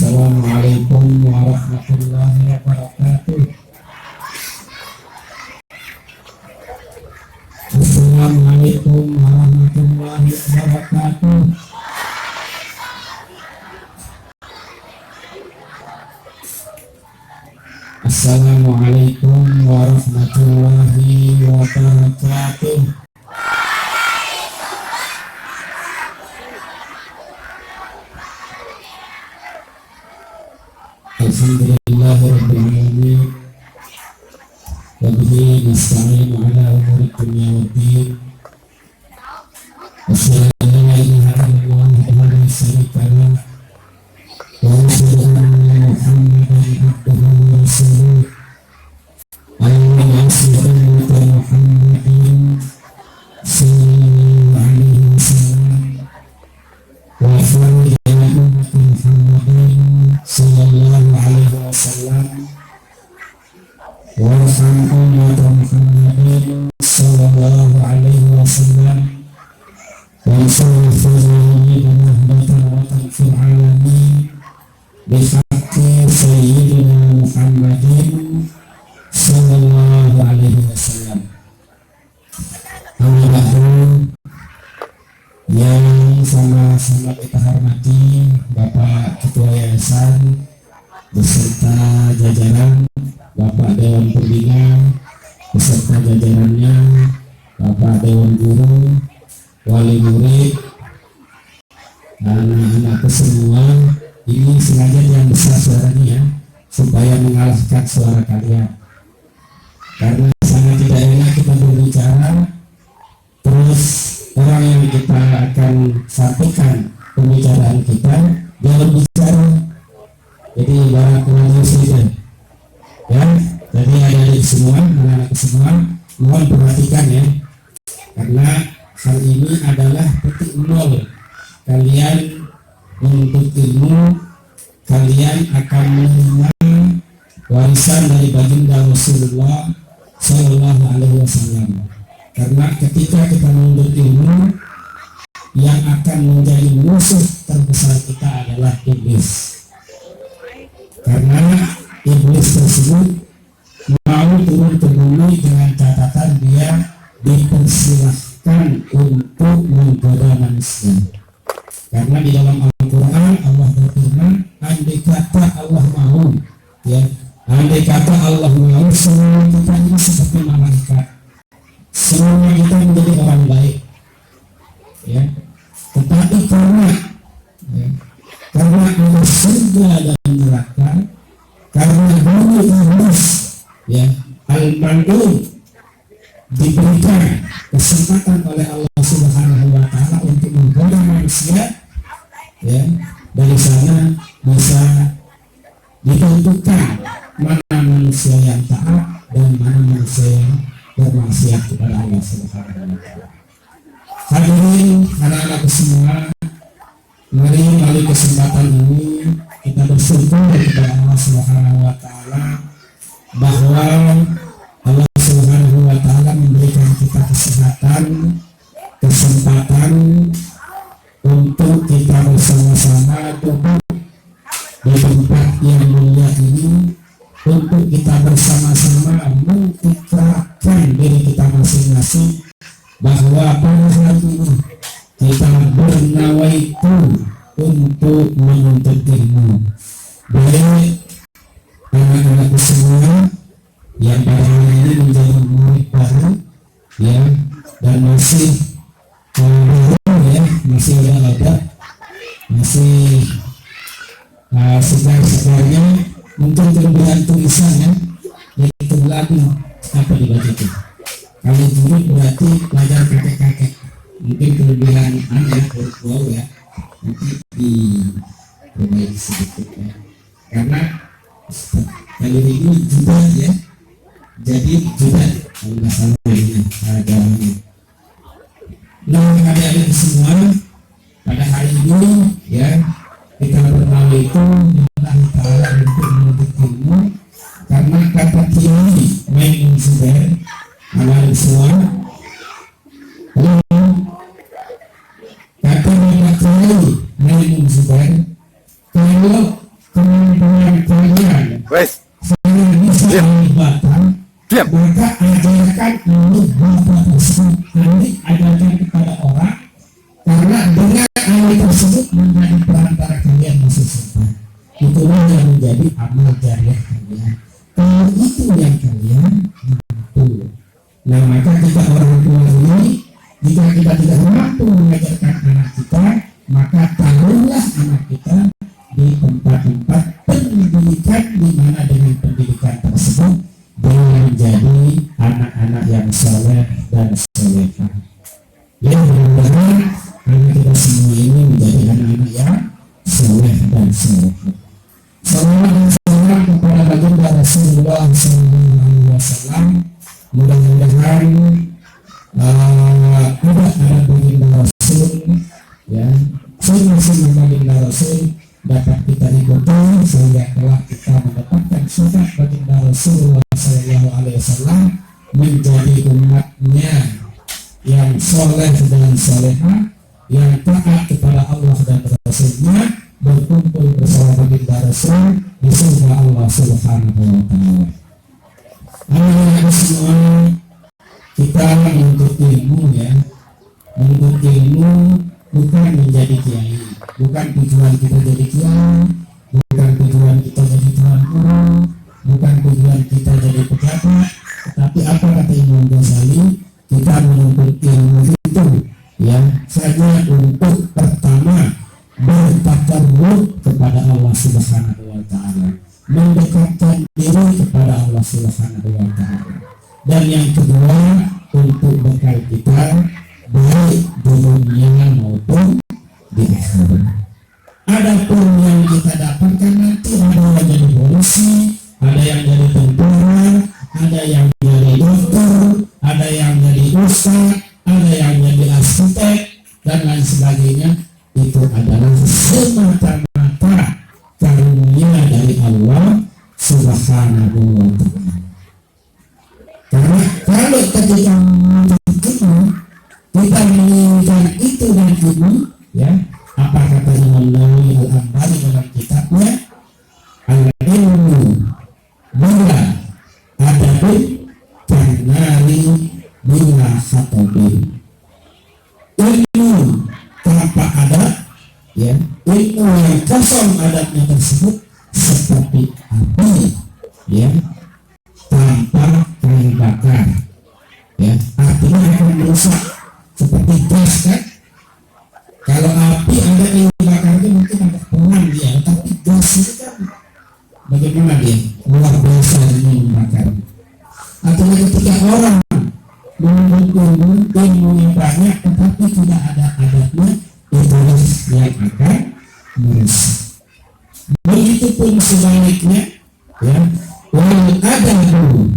Assalamualaikum warahmatullahi wabarakatuh. Assalamualaikum warahmatullahi wabarakatuh. Assalamualaikum warahmatullahi wabarakatuh. Alhamdulillahirabbil alamin. Wa bihi nasta'inu ala umuri dunya waddin. Asyhadu an la ilaha illallah wahdahu la syarika lah. Wa asyhadu anna Muhammadan abduhu wa rasuluh. Allahumma shalli ala Muhammadin sallallahu alaihi wasallam wa sallim ala ummati Muhammadin sallallahu alaihi wasallam warham umat Muhammadin sallallahu alaihi wasallam wa sayyidina Muhammadin fil alamin bihaqqi sayyidina Muhammadin sallallahu alaihi wasallam. Alhamdulillah, yang sama-sama kita hormati Bapak Ketua Yayasan beserta jajaran, Bapak Dewan Pembina beserta jajarannya, Bapak Dewan Guru, Wali Murid, anak-anakku semua. Ini sengaja yang besar suaranya ya, supaya mengalahkan suara kalian, karena sangat tidak enak kita berbicara terus orang yang kita akan sampaikan pembicaraan kita jangan bicara. Jadi barakallahu fiikum ya. Jadi adik-adik semua, anak-anak semua, mohon perhatikan ya, karena hal ini adalah titik nol kalian untuk ilmu. Kalian akan menerima warisan dari baginda Rasulullah Sallallahu Alaihi Wasallam. Karena ketika kita menuntut ilmu, yang akan menjadi musuh terbesar kita adalah iblis. Karena iblis tersebut mau turun ke bumi dengan catatan dia dipersilahkan untuk menggoda manusia. Karena di dalam Al-Quran Allah berfirman, andai kata Allah mau, ya, andai kata Allah mau, semua kita ini seperti malaikat, semua kita menjadi orang baik, ya. Tetapi karena ada surga dan neraka, karena bumi iblis, ya, al-mandul, diberikan kesempatan oleh Allah Subhanahu wa Ta'ala untuk menggoda manusia, ya, dari sana bisa ditentukan mana manusia yang taat dan mana manusia yang bermaksiat kepada Allah Subhanahu wa Ta'ala. Hadirin anak-anak semua, mari melalui kesempatan ini kita bersyukur kepada Allah Subhanahu wa Ta'ala bahwa Allah Subhanahu wa Ta'ala memberikan kita kesehatan, kesempatan untuk kita bersama-sama duduk di tempat yang mulia ini, untuk kita bersama-sama mengikrarkan diri kita masing-masing bahwa pada hari ini kita bernawaitu untuk menuntut ilmu. Baik anak-anak semua yang pada hari ini menjadi murid baru, ya, dan masih masih ada, masih segar-segarnya, mungkin kelebihan tulisannya yaitu lagu apa dibaca itu. Kalau dulu berarti pelajar kakek-kakek, mungkin kelebihan wow ya, nanti diperbaiki sedikit ya, karena kali ini juga ya, jadi juga kalau nggak salah ini ada. Nah, adik-adik semua, pada hari ini ya kita itu Allah Ta'ala untuk menuntut ilmu, karena kata kiai main Zubair anak semua, kata kiai main Zubair, kalau Siap. Maka ajarkan untuk bapak tersebut, nanti ajarkan kepada orang, karena dengan hal tersebut menjadi perantara kalian masuk surga. Itulah yang menjadi amal jariah kalian. Kalau itu yang kalian mampu. Nah, maka kita orang tua ini, jika kita tidak mampu mengajarkan anak kita, maka taruhlah anak kita di tempat-tempat pendidikan di mana dengan pendidikan tersebut dia menjadi anak-anak yang soleh dan solehah. Ya, mudah-mudahan anak kita semua ini menjadi anak-anak yang soleh dan solehah. Salawat dan salam kepada baginda Rasulullah SAW. Mudah-mudahan ada baginda Rasul, ya, sunnah baginda Rasul dapat kita ikuti sehingga kelak kita mendapatkan sunnah baginda Rasulullah SAW menjadi umatnya yang soleh dan solehah, yang taat kepada Allah dan Rasulnya, berkumpul bersama baginda Rasul di surga Allah Subhanahu wa Ta'ala. Anak-anak semua, kita menuntut ilmu, ya, menuntut ilmu bukan menjadi kiai, bukan tujuan kita jadi kiai, bukan tujuan kita jadi tuan guru, bukan tujuan kita jadi pejabat, tetapi apa kata Imam Ghazali, kita menuntut ilmu itu, ya, saja untuk pertama bertakarrub kepada Allah Subhanahu wa Ta'ala, mendekatkan diri kepada Allah Subhanahu wa Ta'ala, dan yang kedua untuk bekal kita baik di dunia maupun di akhirat. Adapun yang kita dapatkan nanti, ada yang jadi polisi, ada yang jadi tentara, ada yang jadi dokter, ada yang jadi ustaz, ada yang jadi arsitek dan lain sebagainya. Itu adalah semata-mata karunia dari Allah Subhanahu wa Ta'ala. Karena kalau ketika kita menginginkan itu dan ini, ya, apa kata Imam Nawawi Al-Ambari dalam kitabnya, al-ilmu bila adabin kanari bila khatobin. Ilmu tanpa adab, ya, ilmu yang kosong adabnya tersebut seperti api, ya, tanpa kayu bakar, ya, artinya akan merusak seperti gas, kan? Kalau api ada kayu bakarnya mungkin agak pelan dia, tapi gas itu kan bagaimana dia luar biasa membakar. Artinya ketika orang menuntut ilmu yang banyak tetapi tidak ada adabnya, itulah yang akan merusak. Begitupun sebaliknya, ya, wal adabu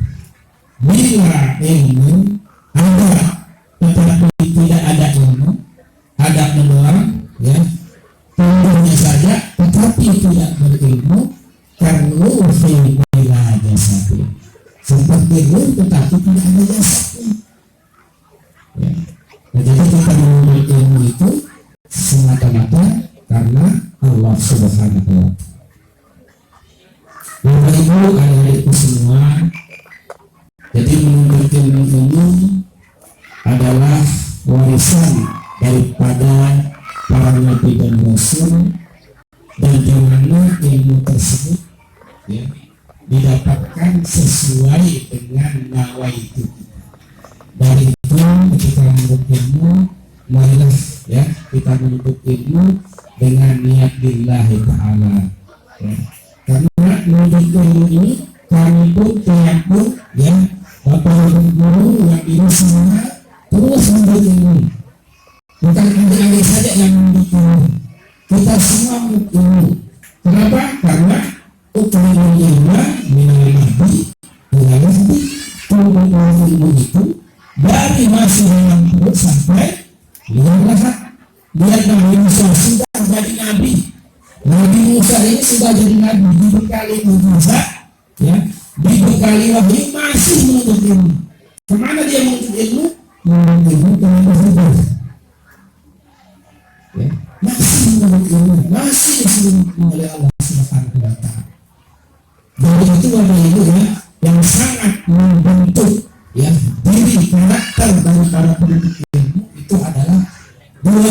bila ilmu ada tetapi tidak ada ilmu, ada doang, ya, tumbuhnya saja tetapi tidak berilmu, karena fi bila jasad, seperti ruh tetapi tidak ada jasadnya. Ya. Nah, jadi kita menuntut ilmu itu semata-mata karena Allah Subhanahu wa Ta'ala. Bapak Ibu, adik-adikku semua, jadi menuntut ilmu ini adalah warisan daripada para nabi dan rasul, dan di mana ilmu tersebut, ya, didapatkan sesuai dengan nawaitu. Dari itu ketika menuntut ilmu, marilah, ya, kita menuntut ilmu dengan niat lillahi ta'ala, ya. Karena menuntut ilmu ini kami pun, saya pun, ya, bapak ibu guru yang ini semua terus menuntut ilmu. Bukan adik-adik saja yang menuntut ilmu, kita semua menuntut ilmu. Kenapa? Karena utamanya ilmu minal mahdi ila lahdi, turun ilmu itu dari masih dalam perut sampai liang lahat. Lihat Nabi Musa sudah jadi nabi. Nabi Musa ini sudah jadi nabi, dibekali mukjizat, ya, dibekali wahyu, masih menuntut ilmu. Kemana dia menuntut ilmu? Menuntut ilmu kepada Allah. Ya, masih menuntut ilmu, masih disuruh oleh Allah Subhanahu wa Ta'ala. Jadi itu Bapak Ibu, ya, yang sangat membentuk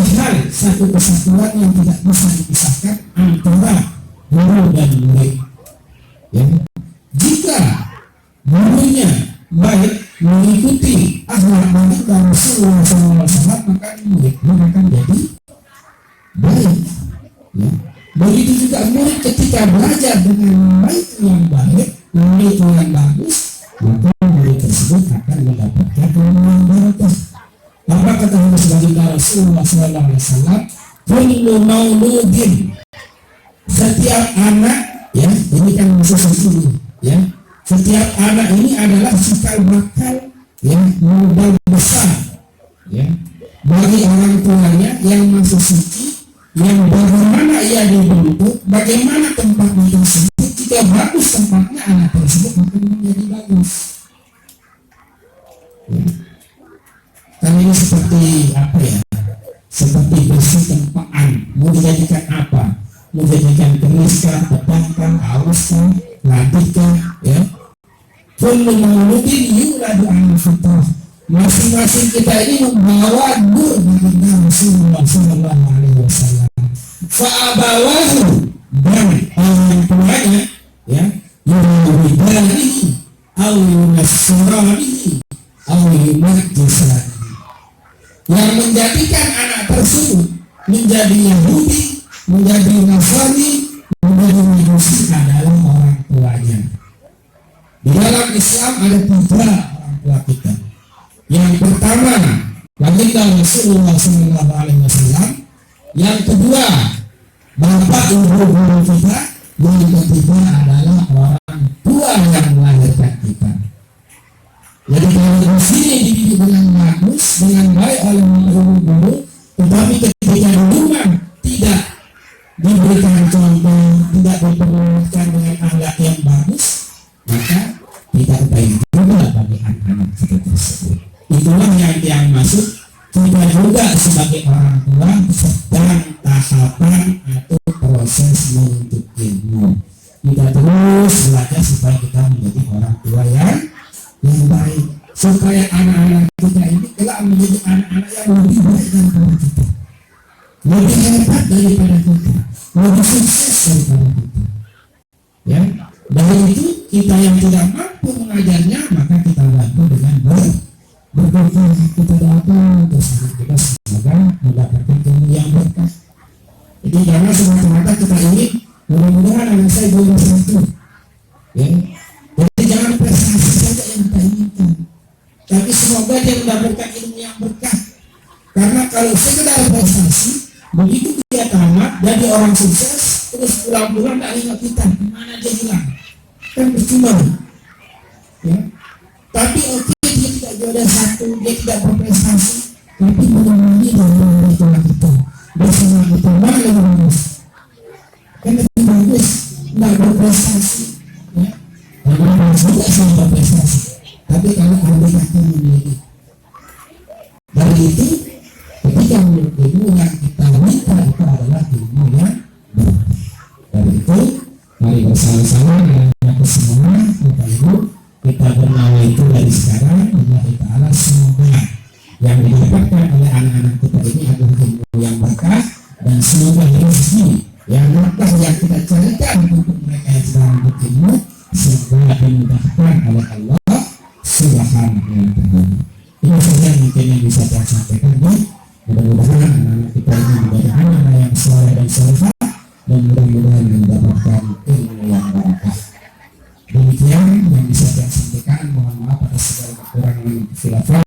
hal satu kesatuan yang tidak bisa dipisahkan antara guru dan murid. Ya. Jika gurunya baik mengikuti akhlak baik dari Rasulullah SAW, maka muridnya akan jadi baik. Ya. Begitu juga murid ketika belajar dengan baik yang baik, murid yang bagus, maka murid tersebut akan mendapatkan ilmu yang barakah. Apa kata Rasulullah SAW? Kullu mauludin, setiap anak, ya ini kan sesuatu, ya setiap anak ini adalah cikal bakal, ya modal besar, ya bagi orang tuanya yang masih suci, yang bagaimana ia dibentuk, bagaimana tempatnya tersebut. Jika bagus tempatnya, anak tersebut akan menjadi bagus. Ya. Karena ini seperti apa ya? Seperti besi tempaan. Mau dijadikan apa? Mau dijadikan kemiskah, petangkah, haruskah, latihkah, ya? Kullu mauludin yuladu ala fitrah. Masing-masing kita ini membawa nur dari Rasulullah Sallallahu Alaihi Wasallam. Fa'abawahu, dan orang tuanya, ya, yuribanihi, au yunasiranihi, au yunajisanihi. Yang menjadikan anak tersebut menjadi Yahudi, menjadi Nasrani, menjadi Majusi adalah orang tuanya. Di dalam Islam ada 3 orang tua kita. Yang pertama, baginda Rasulullah SAW. Yang kedua, bapak ibu guru kita. Yang ketiga adalah orang tua yang melahirkan kita. Jadi kalau di sini dididik dengan bagus, dengan baik oleh guru-guru, tetapi ketika di rumah tidak diberikan contoh, tidak diperlukan dengan akhlak yang bagus, maka tidak baik juga bagi anak-anak kita tersebut. Itulah yang masuk kita juga sebagai orang tua sedang tahapan atau proses menuntut ilmu. Kita terus belajar supaya kita menjadi orang tua yang baik, supaya anak-anak kita ini kelak menjadi anak-anak yang lebih baik daripada kita, lebih hebat daripada kita, lebih sukses daripada kita. Ya, dari itu kita yang tidak mampu mengajarnya, maka kita bantu dengan berdoa kepada Allah terus kita semoga mendapatkan ilmu yang berkah. Jadi jangan semata-mata kita ingin mudah-mudahan anak saya juara 1. Ya, jadi jangan prestasi saja yang kita inginkan, tapi semoga dia mendapatkan ilmu yang berkah. Karena kalau sekedar prestasi, begitu dia tamat jadi orang sukses, terus pulang-pulang tak ingat kita, kemana dia hilang, kan percuma. Ya. Tapi oke, dia tidak juara 1, dia tidak berprestasi, tapi menemani dari orang tua kita, bersama kita malah lebih bagus. Kan lebih bagus tidak berprestasi, ya. Bagaimana juga sama berprestasi, tapi kalau ada kata memilih. Dari itu, ketika menurut ilmu yang kita minta itu adalah ilmu yang baik. Dari itu, mari bersama-sama dengan kita semua, Bapak Ibu, kita bernawa itu dari sekarang. Allah Ta'ala semoga yang didapatkan oleh anak-anak kita ini adalah ilmu yang berkah, dan semoga rezeki yang berkah yang kita carikan untuk mereka yang sedang berilmu semoga dimudahkan oleh Allah Subhanahu wa Ta'ala. Ini saja mungkin yang bisa saya sampaikan. Mudah-mudahan anak-anak kita ini menjadi anak yang soleh dan solehah, dan mudah-mudahan mendapatkan ilmu yang barakah. Demikian yang bisa saya sampaikan. Mohon maaf atas segala kekurangan khilafah.